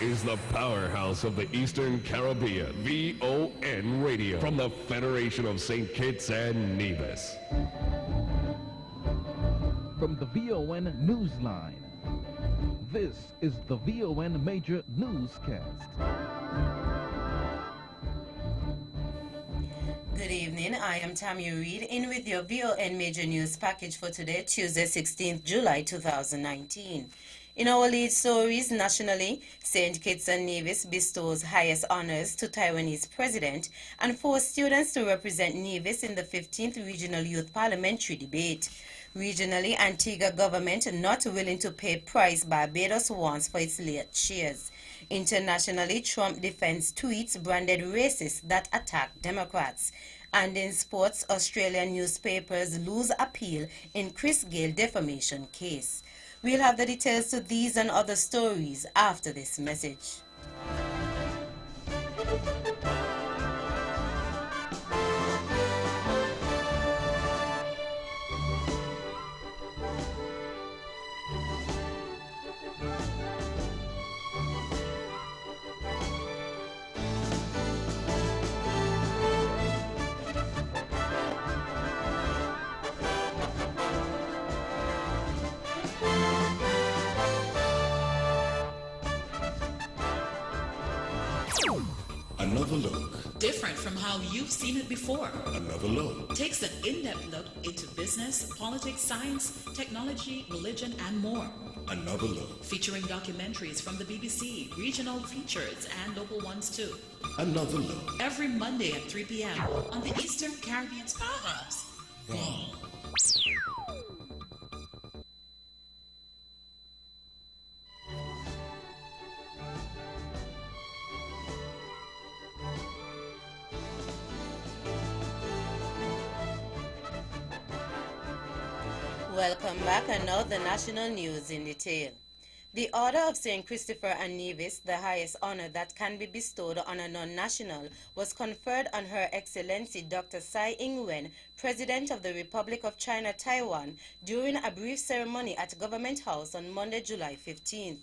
is the powerhouse of the Eastern Caribbean, VON Radio, from the Federation of St. Kitts and Nevis. From the VON Newsline, this is the VON Major Newscast. Good evening, I am Tammy Reed, in with your VON Major News package for today, Tuesday, 16th July 2019. In our lead stories nationally, St. Kitts and Nevis bestows highest honors to Taiwanese president and 4 students to represent Nevis in the 15th Regional Youth Parliamentary Debate. Regionally, Antigua government not willing to pay price Barbados wants for its late shares. Internationally, Trump defends tweets branded racist that attack Democrats. And in sports, Australian newspapers lose appeal in Chris Gayle defamation case. We'll have the details to these and other stories after this message. Another look. Different from how you've seen it before. Another look. Takes an in-depth look into business, politics, science, technology, religion, and more. Another look. Featuring documentaries from the BBC, regional features, and local ones too. Another look. Every Monday at 3 p.m. on the Eastern Caribbean's powerhouse. Wrong. Welcome back, and now the national news in detail. The Order of St. Christopher and Nevis, the highest honor that can be bestowed on a non-national, was conferred on Her Excellency Dr. Tsai Ing-wen, President of the Republic of China, Taiwan, during a brief ceremony at Government House on Monday, July 15th.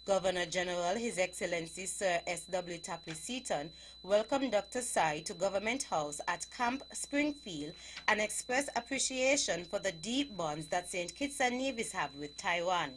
Governor General His Excellency Sir S.W. Tapley Seaton welcomed Dr. Tsai to Government House at Camp Springfield and expressed appreciation for the deep bonds that St. Kitts and Nevis have with Taiwan.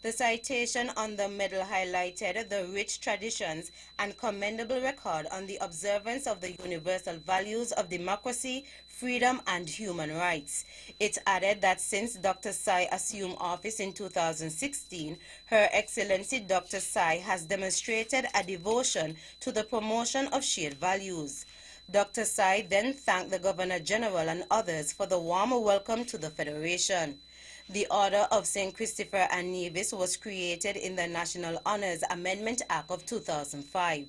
The citation on the medal highlighted the rich traditions and commendable record on the observance of the universal values of democracy, freedom, and human rights. It added that since Dr. Tsai assumed office in 2016, Her Excellency Dr. Tsai has demonstrated a devotion to the promotion of shared values. Dr. Tsai then thanked the Governor General and others for the warm welcome to the Federation. The Order of St. Christopher and Nevis was created in the National Honors Amendment Act of 2005.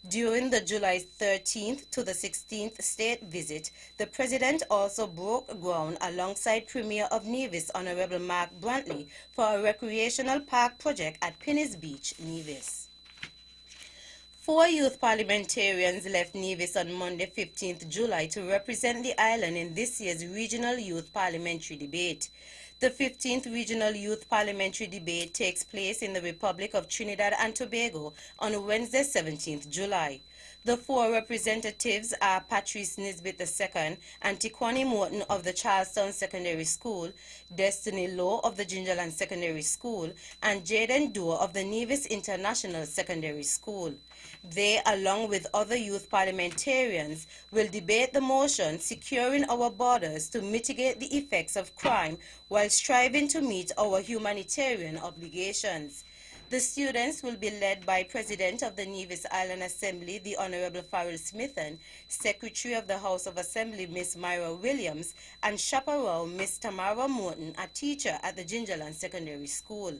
During the July 13th to the 16th state visit, the President also broke ground alongside Premier of Nevis, Honorable Mark Brantley, for a recreational park project at Penny's Beach, Nevis. 4 youth parliamentarians left Nevis on Monday, 15th July, to represent the island in this year's Regional Youth Parliamentary Debate. The 15th Regional Youth Parliamentary Debate takes place in the Republic of Trinidad and Tobago on Wednesday, 17th July. The 4 representatives are Patrice Nisbet II, Antiquani Morton of the Charlestown Secondary School, Destiny Lowe of the Gingerland Secondary School, and Jaden Doe of the Nevis International Secondary School. They, along with other youth parliamentarians, will debate the motion securing our borders to mitigate the effects of crime while striving to meet our humanitarian obligations. The students will be led by President of the Nevis Island Assembly, the Honorable Farrell Smithen, Secretary of the House of Assembly, Miss Myra Williams, and chaperone Miss Tamara Morton, a teacher at the Gingerland Secondary School.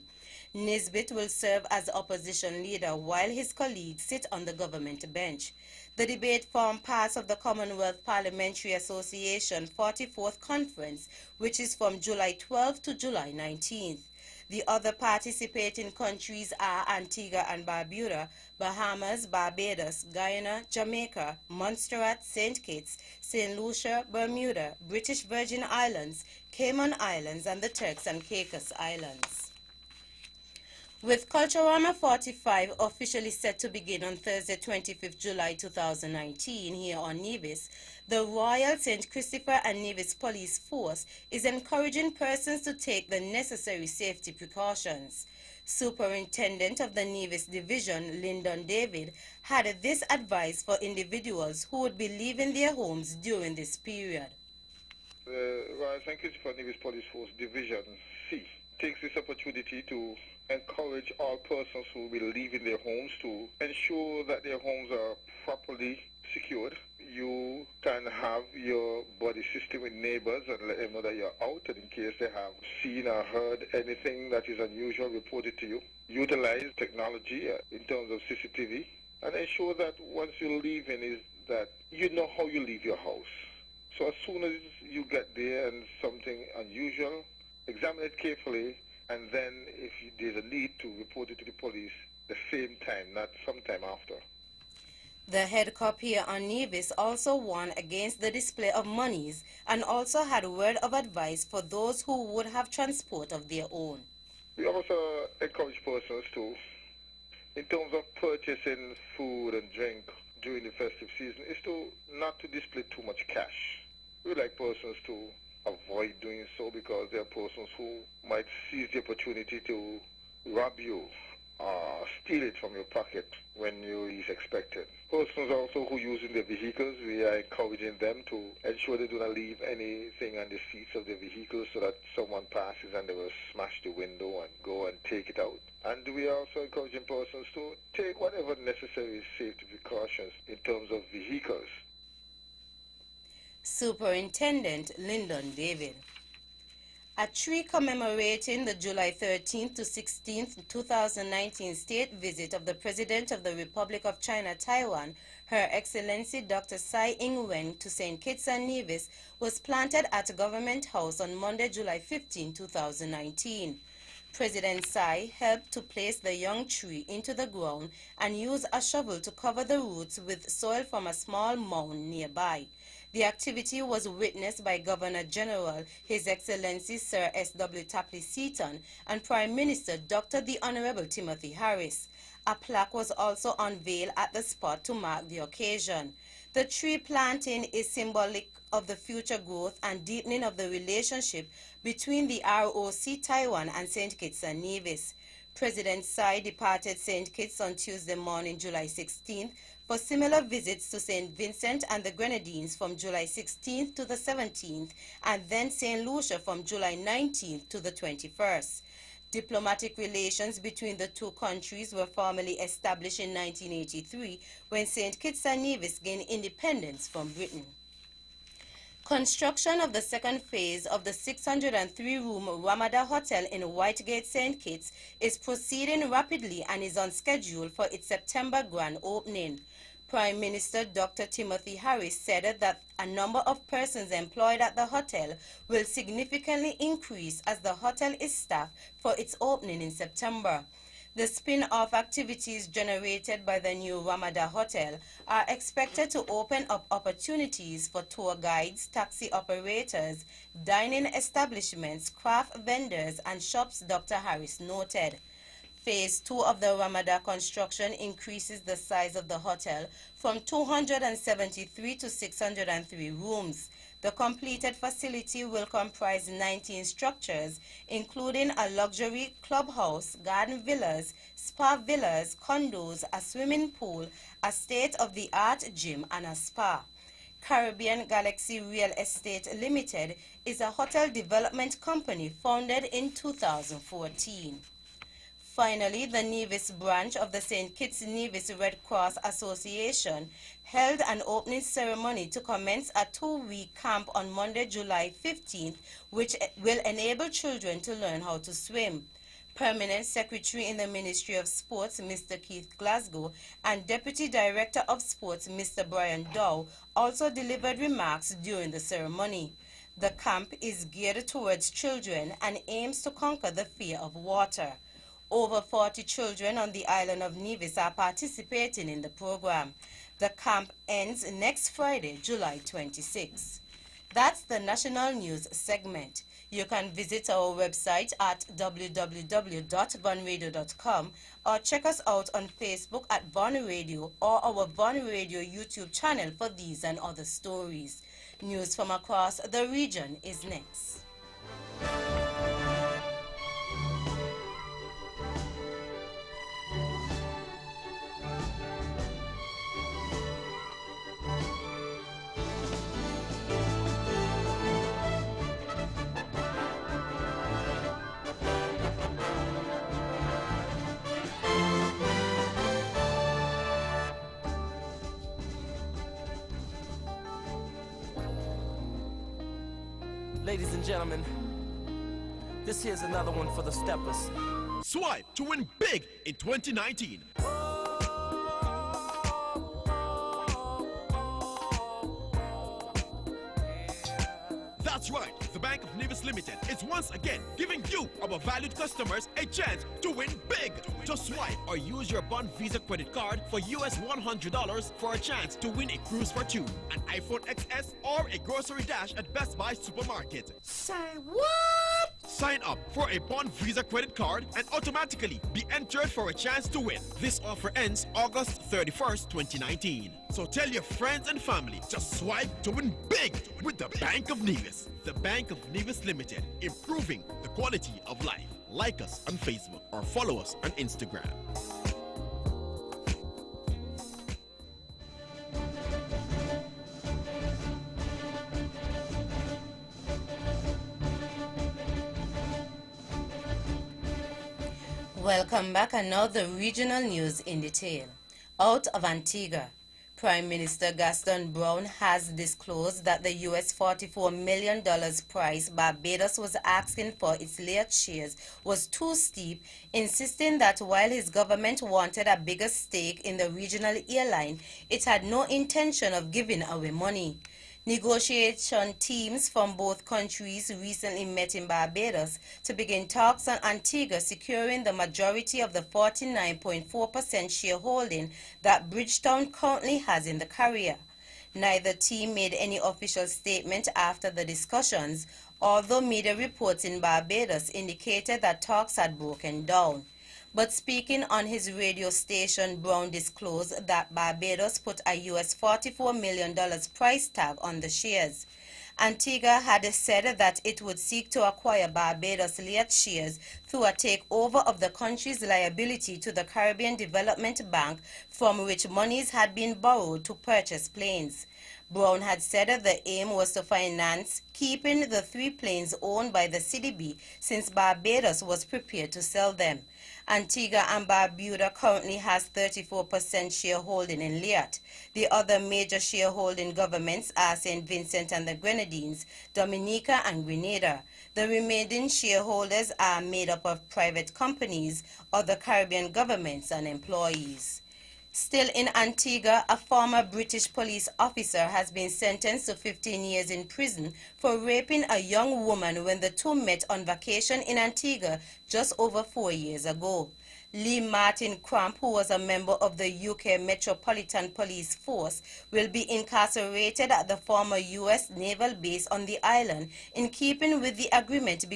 Nisbet will serve as opposition leader while his colleagues sit on the government bench. The debate formed part of the Commonwealth Parliamentary Association 44th Conference, which is from July 12th to July 19th. The other participating countries are Antigua and Barbuda, Bahamas, Barbados, Guyana, Jamaica, Montserrat, St. Kitts, St. Lucia, Bermuda, British Virgin Islands, Cayman Islands, and the Turks and Caicos Islands. With Culturama 45 officially set to begin on Thursday, 25th July 2019 here on Nevis, the Royal St. Christopher and Nevis Police Force is encouraging persons to take the necessary safety precautions. Superintendent of the Nevis Division, Lyndon David, had this advice for individuals who would be leaving their homes during this period. The Royal St. Christopher Nevis Police Force Division C takes this opportunity to encourage all persons who will be leaving their homes to ensure that their homes are properly secured. You can have your body system with neighbors and let them know that you're out, and in case they have seen or heard anything that is unusual, report it to you. Utilize technology in terms of CCTV and ensure that once you're leaving is that you know how you leave your house. So as soon as you get there and something unusual, examine it carefully, and then if there's a need to report it to the police the same time, not sometime after. The head cop here on Nevis also warned against the display of monies and also had a word of advice for those who would have transport of their own. We also encourage persons to, in terms of purchasing food and drink during the festive season, is to not to display too much cash. We like persons to avoid doing so because there are persons who might seize the opportunity to rob you or steal it from your pocket when you least expect it. Persons also who using their vehicles, we are encouraging them to ensure they do not leave anything on the seats of their vehicles so that someone passes and they will smash the window and go and take it out. And we are also encouraging persons to take whatever necessary safety precautions in terms of vehicles. Superintendent Lyndon David. A tree commemorating the July 13th to 16th, 2019 state visit of the President of the Republic of China, Taiwan, Her Excellency Dr. Tsai Ing-wen, to St. Kitts and Nevis was planted at Government House on Monday, July 15, 2019. President Tsai helped to place the young tree into the ground and used a shovel to cover the roots with soil from a small mound nearby. The activity was witnessed by Governor General His Excellency Sir S.W. Tapley Seaton and Prime Minister Dr. the Honorable Timothy Harris. A plaque was also unveiled at the spot to mark the occasion. The tree planting is symbolic of the future growth and deepening of the relationship between the ROC Taiwan and St. Kitts and Nevis. President Tsai departed St. Kitts on Tuesday morning, July 16th, for similar visits to St. Vincent and the Grenadines from July 16th to the 17th, and then St. Lucia from July 19th to the 21st. Diplomatic relations between the two countries were formally established in 1983 when St. Kitts and Nevis gained independence from Britain. Construction of the second phase of the 603-room Ramada Hotel in Whitegate, St. Kitts is proceeding rapidly and is on schedule for its September grand opening. Prime Minister Dr. Timothy Harris said that a number of persons employed at the hotel will significantly increase as the hotel is staffed for its opening in September. The spin-off activities generated by the new Ramada Hotel are expected to open up opportunities for tour guides, taxi operators, dining establishments, craft vendors, and shops, Dr. Harris noted. Phase 2 of the Ramada construction increases the size of the hotel from 273 to 603 rooms. The completed facility will comprise 19 structures, including a luxury clubhouse, garden villas, spa villas, condos, a swimming pool, a state-of-the-art gym, and a spa. Caribbean Galaxy Real Estate Limited is a hotel development company founded in 2014. Finally, the Nevis branch of the St. Kitts Nevis Red Cross Association held an opening ceremony to commence a 2-week camp on Monday, July 15th, which will enable children to learn how to swim. Permanent Secretary in the Ministry of Sports, Mr. Keith Glasgow, and Deputy Director of Sports, Mr. Brian Dow, also delivered remarks during the ceremony. The camp is geared towards children and aims to conquer the fear of water. Over 40 children on the island of Nevis are participating in the program. The camp ends next Friday, July 26. That's the national news segment. You can visit our website at www.vonradio.com or check us out on Facebook at Von Radio or our Von Radio YouTube channel for these and other stories. News from across the region is next. Ladies and gentlemen, this here's another one for the steppers. Swipe to win big in 2019. That's right, the Bank of Nevis Limited is once again giving you, our valued customers, a chance to win big. Just swipe or use your Bond Visa credit card for US $100 for a chance to win a cruise for two, an iPhone XS, or a grocery dash at Best Buy Supermarket. Say what? Sign up for a Bond Visa credit card and automatically be entered for a chance to win. This offer ends August 31st, 2019. So tell your friends and family, just swipe to win big with the Bank of Nevis. The Bank of Nevis Limited, improving the quality of life. Like us on Facebook or follow us on Instagram. Welcome back, and now the regional news in detail. Out of Antigua, Prime Minister Gaston Brown has disclosed that the US $44 million price Barbados was asking for its Liat shares was too steep, insisting that while his government wanted a bigger stake in the regional airline, it had no intention of giving away money. Negotiation teams from both countries recently met in Barbados to begin talks on Antigua securing the majority of the 49.4% shareholding that Bridgetown currently has in the carrier. Neither team made any official statement after the discussions, although media reports in Barbados indicated that talks had broken down. But speaking on his radio station, Brown disclosed that Barbados put a US $44 million price tag on the shares. Antigua had said that it would seek to acquire Barbados Liat shares through a takeover of the country's liability to the Caribbean Development Bank, from which monies had been borrowed to purchase planes. Brown had said that the aim was to finance keeping the 3 planes owned by the CDB, since Barbados was prepared to sell them. Antigua and Barbuda currently has 34% shareholding in Liat. The other major shareholding governments are St. Vincent and the Grenadines, Dominica and Grenada. The remaining shareholders are made up of private companies, other Caribbean governments and employees. Still in Antigua, a former British police officer has been sentenced to 15 years in prison for raping a young woman when the two met on vacation in Antigua just over 4 years ago. Lee Martin Cramp, who was a member of the UK Metropolitan Police Force, will be incarcerated at the former US naval base on the island, in keeping with the agreement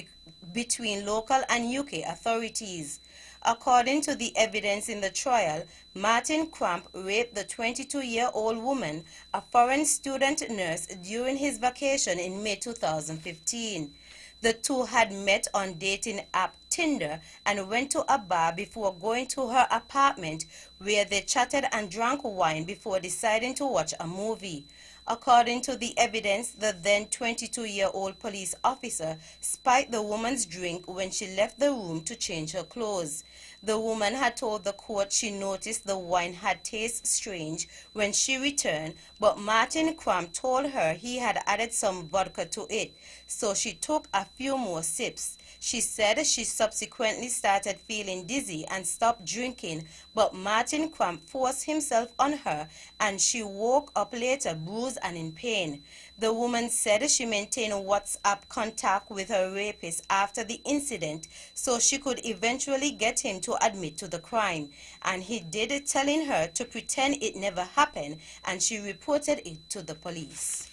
between local and UK authorities. According to the evidence in the trial, Martin Cramp raped the 22-year-old woman, a foreign student nurse, during his vacation in May 2015. The two had met on dating app Tinder and went to a bar before going to her apartment, where they chatted and drank wine before deciding to watch a movie. According to the evidence, the then 22-year-old police officer spiked the woman's drink when she left the room to change her clothes. The woman had told the court she noticed the wine had tasted strange when she returned, but Martin Cramp told her he had added some vodka to it, so she took a few more sips. She said she subsequently started feeling dizzy and stopped drinking, but Martin Cramp forced himself on her and she woke up later bruised and in pain. The woman said she maintained WhatsApp contact with her rapist after the incident so she could eventually get him to admit to the crime, and he did it, telling her to pretend it never happened, and she reported it to the police.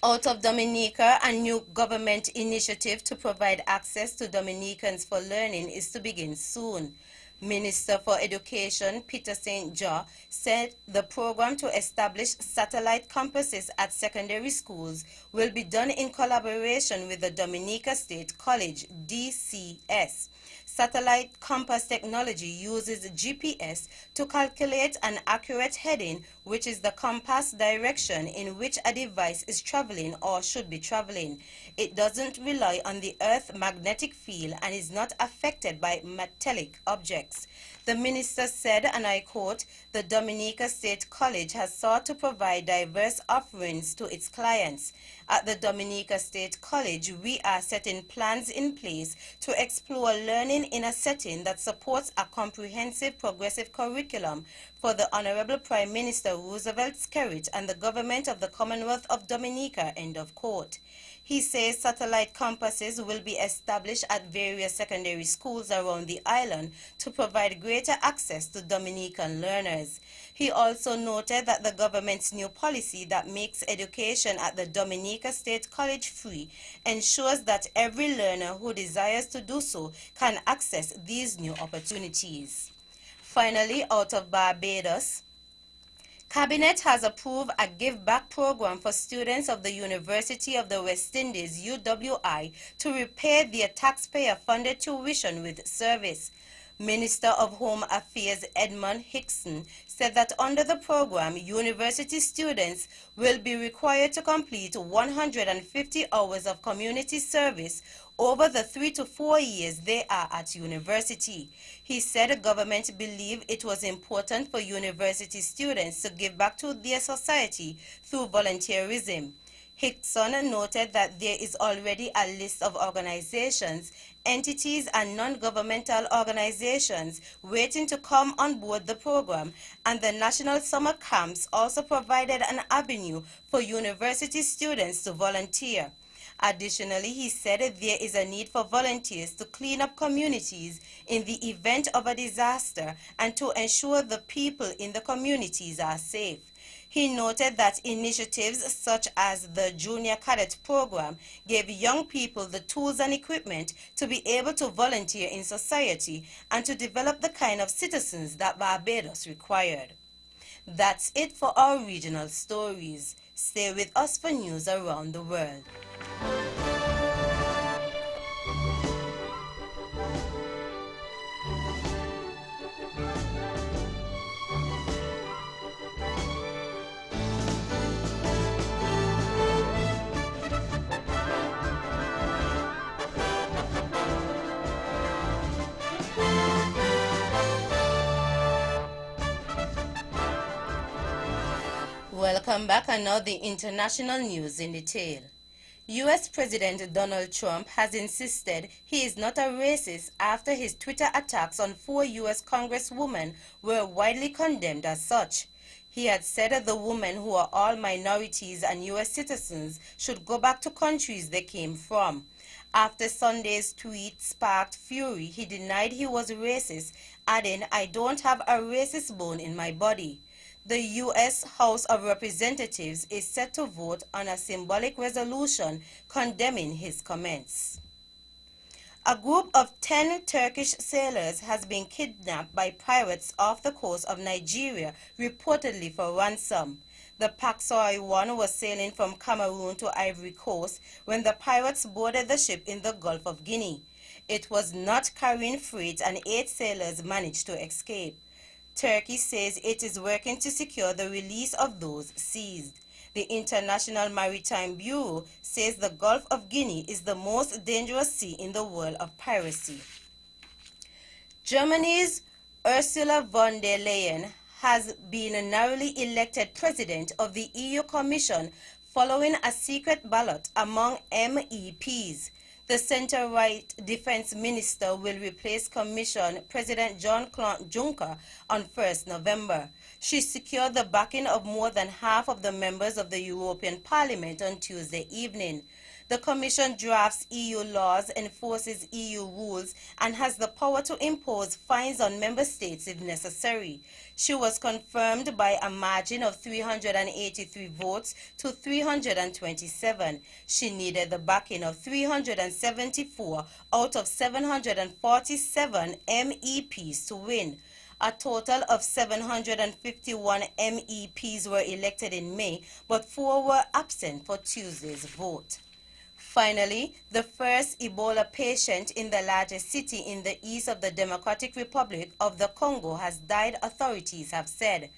Out of Dominica, a new government initiative to provide access to Dominicans for learning is to begin soon. Minister for Education Peter St. John said the program to establish satellite campuses at secondary schools will be done in collaboration with the Dominica State College, DCS. Satellite campus technology uses GPS to calculate an accurate heading, which is the compass direction in which a device is traveling or should be traveling. It doesn't rely on the Earth's magnetic field and is not affected by metallic objects. The minister said, and I quote, "The Dominica State College has sought to provide diverse offerings to its clients. At the Dominica State College, we are setting plans in place to explore learning in a setting that supports a comprehensive progressive curriculum for the Honorable Prime Minister Roosevelt Skerrit and the government of the Commonwealth of Dominica," end of quote. He says satellite campuses will be established at various secondary schools around the island to provide greater access to Dominican learners. He also noted that the government's new policy that makes education at the Dominica State College free ensures that every learner who desires to do so can access these new opportunities. Finally, out of Barbados, Cabinet has approved a give-back program for students of the University of the West Indies, UWI, to repay their taxpayer-funded tuition with service. Minister of Home Affairs Edmund Hickson said that under the program, university students will be required to complete 150 hours of community service over the 3 to 4 years they are at university. He said the government believed it was important for university students to give back to their society through volunteerism. Hickson noted that there is already a list of organizations, entities, and non-governmental organizations waiting to come on board the program, and the National Summer Camps also provided an avenue for university students to volunteer. Additionally, he said there is a need for volunteers to clean up communities in the event of a disaster and to ensure the people in the communities are safe. He noted that initiatives such as the Junior Cadet Program gave young people the tools and equipment to be able to volunteer in society and to develop the kind of citizens that Barbados required. That's it for our regional stories. Stay with us for news around the world. Welcome back, and now the international news in detail. U.S. President Donald Trump has insisted he is not a racist after his Twitter attacks on 4 U.S. Congresswomen were widely condemned as such. He had said that the women, who are all minorities and U.S. citizens, should go back to countries they came from. After Sunday's tweet sparked fury, he denied he was racist, adding, "I don't have a racist bone in my body." The U.S. House of Representatives is set to vote on a symbolic resolution condemning his comments. A group of 10 Turkish sailors has been kidnapped by pirates off the coast of Nigeria, reportedly for ransom. The Paxoi 1 was sailing from Cameroon to Ivory Coast when the pirates boarded the ship in the Gulf of Guinea. It was not carrying freight, and 8 sailors managed to escape. Turkey says it is working to secure the release of those seized. The International Maritime Bureau says the Gulf of Guinea is the most dangerous sea in the world of piracy. Germany's Ursula von der Leyen has been narrowly elected president of the EU Commission following a secret ballot among MEPs. The center-right defense minister will replace Commission President Jean-Claude Juncker on 1st November. She secured the backing of more than half of the members of the European Parliament on Tuesday evening. The Commission drafts EU laws, enforces EU rules, and has the power to impose fines on member states if necessary. She was confirmed by a margin of 383 votes to 327. She needed the backing of 374 out of 747 MEPs to win. A total of 751 MEPs were elected in May, but 4 were absent for Tuesday's vote. Finally, the first Ebola patient in the largest city in the east of the Democratic Republic of the Congo has died, authorities have said.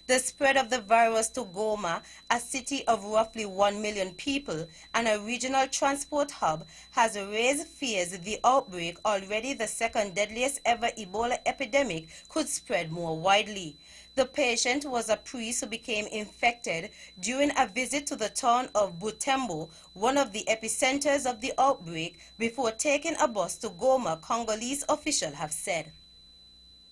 The spread of the virus to Goma, a city of roughly 1 million people and a regional transport hub, has raised fears the outbreak, already the second deadliest ever Ebola epidemic, could spread more widely. The patient was a priest who became infected during a visit to the town of Butembo, one of the epicenters of the outbreak, before taking a bus to Goma, Congolese officials have said.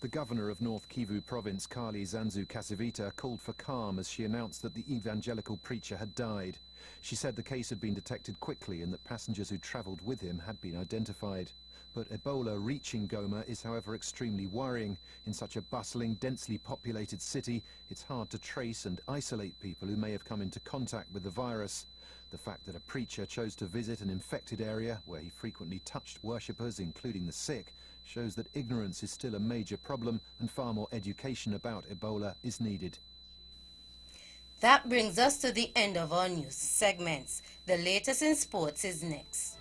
The governor of North Kivu province, Kali Zanzu Kasivita, called for calm as she announced that the evangelical preacher had died. She said the case had been detected quickly and that passengers who travelled with him had been identified. But Ebola reaching Goma is, however, extremely worrying. In such a bustling, densely populated city, it's hard to trace and isolate people who may have come into contact with the virus. The fact that a preacher chose to visit an infected area where he frequently touched worshippers, including the sick, shows that ignorance is still a major problem and far more education about Ebola is needed. That brings us to the end of our news segments. The latest in sports is next.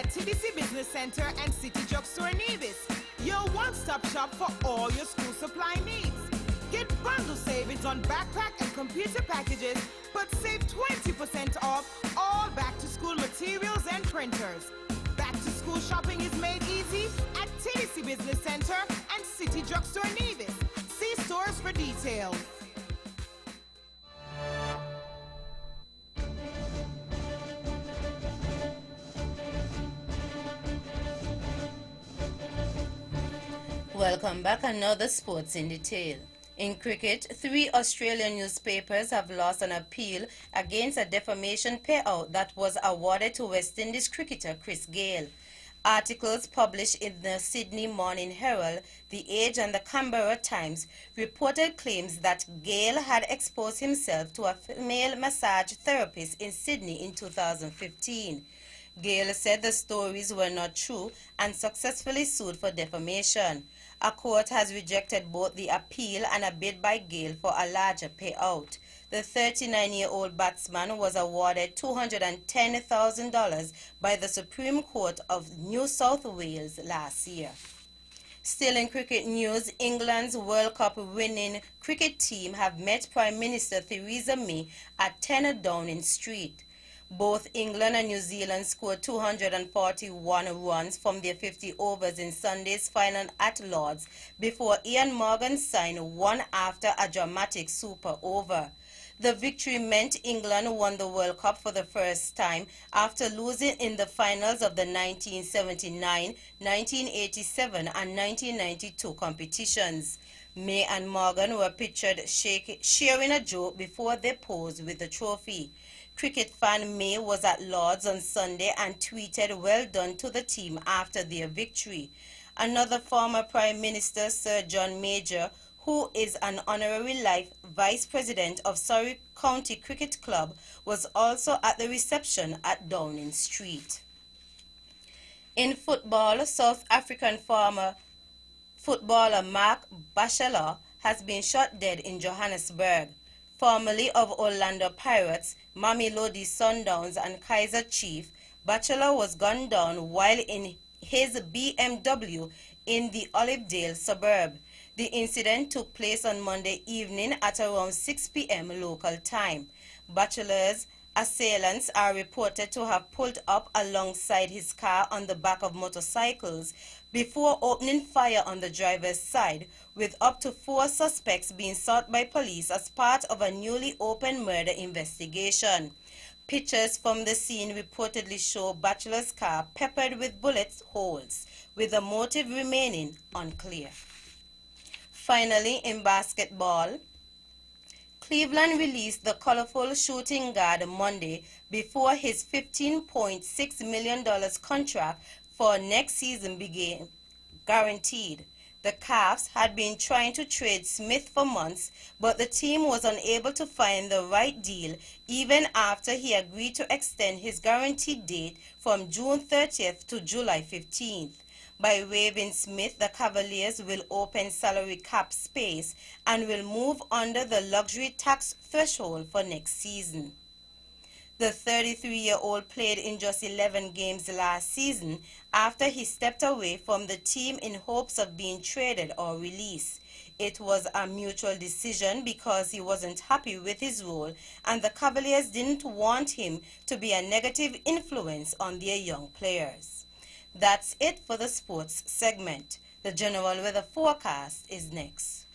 TDC Business Center and City Drugstore Nevis, your one-stop shop for all your school supply needs. Get bundle savings on backpack and computer packages, but save 20% off all back-to-school materials and printers. Back-to-school shopping is made easy at TDC Business Center and City Drugstore Nevis. See stores for details. Welcome back. Another sports in detail. In cricket, 3 Australian newspapers have lost an appeal against a defamation payout that was awarded to West Indies cricketer Chris Gayle. Articles published in the Sydney Morning Herald, The Age and the Canberra Times reported claims that Gayle had exposed himself to a female massage therapist in Sydney in 2015. Gayle said the stories were not true and successfully sued for defamation. A court has rejected both the appeal and a bid by Gayle for a larger payout. The 39-year-old batsman was awarded $210,000 by the Supreme Court of New South Wales last year. Still in cricket news, England's World Cup winning cricket team have met Prime Minister Theresa May at 10 Downing Street. Both England and New Zealand scored 241 runs from their 50 overs in Sunday's final at Lord's before Ian Morgan signed one after a dramatic super over. The victory meant England won the World Cup for the first time after losing in the finals of the 1979, 1987 and 1992 competitions. May and Morgan were pictured sharing a joke before they posed with the trophy. Cricket fan May was at Lord's on Sunday and tweeted well done to the team after their victory. Another former Prime Minister, Sir John Major, who is an honorary life vice president of Surrey County Cricket Club, was also at the reception at Downing Street. In football, South African former footballer Mark Bachelor has been shot dead in Johannesburg. Formerly of Orlando Pirates, Mamelodi Sundowns and Kaizer Chiefs, Bachelor was gunned down while in his BMW in the Olivedale suburb. The incident took place on Monday evening at around 6 p.m. local time. Bachelor's assailants are reported to have pulled up alongside his car on the back of motorcycles before opening fire on the driver's side, with up to 4 suspects being sought by police as part of a newly opened murder investigation. Pictures from the scene reportedly show Bachelor's car peppered with bullet holes, with the motive remaining unclear. Finally, in basketball, Cleveland released the colorful shooting guard Monday before his $15.6 million contract for next season began guaranteed. The Cavs had been trying to trade Smith for months, but the team was unable to find the right deal even after he agreed to extend his guaranteed date from June 30th to July 15th. By waiving Smith, the Cavaliers will open salary cap space and will move under the luxury tax threshold for next season. The 33-year-old played in just 11 games last season after he stepped away from the team in hopes of being traded or released. It was a mutual decision because he wasn't happy with his role and the Cavaliers didn't want him to be a negative influence on their young players. That's it for the sports segment. The general weather forecast is next.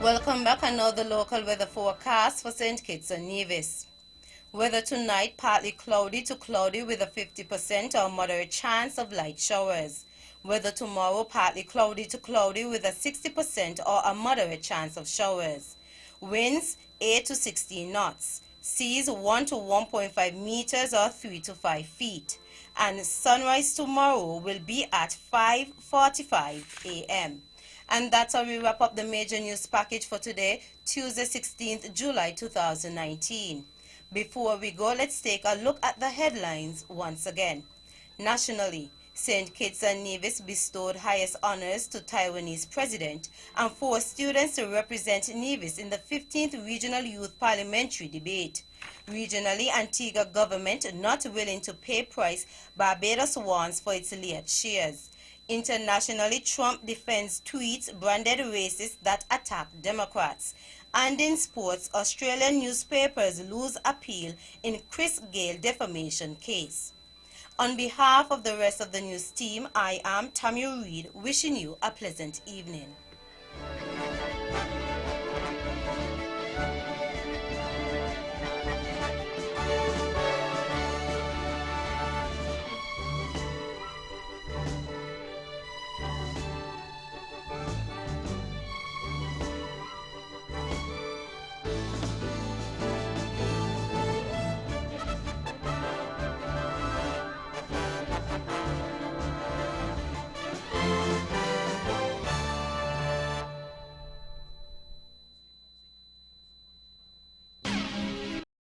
Welcome back. And now the local weather forecast for St. Kitts and Nevis. Weather tonight, partly cloudy to cloudy with a 50% or moderate chance of light showers. Weather tomorrow, partly cloudy to cloudy with a 60% or a moderate chance of showers. Winds 8 to 16 knots. Seas 1 to 1.5 meters or 3 to 5 feet. And sunrise tomorrow will be at 5:45 a.m. And that's how we wrap up the major news package for today, Tuesday, 16th July 2019. Before we go, let's take a look at the headlines once again. Nationally, St. Kitts and Nevis bestowed highest honors to Taiwanese president and 4 students to represent Nevis in the 15th Regional Youth Parliamentary Debate. Regionally, Antigua government not willing to pay price Barbados wants for its Liat shares. Internationally, Trump defends tweets branded racist that attack Democrats. And in sports, Australian newspapers lose appeal in Chris Gayle defamation case. On behalf of the rest of the news team, I am Tammy Reed, wishing you a pleasant evening.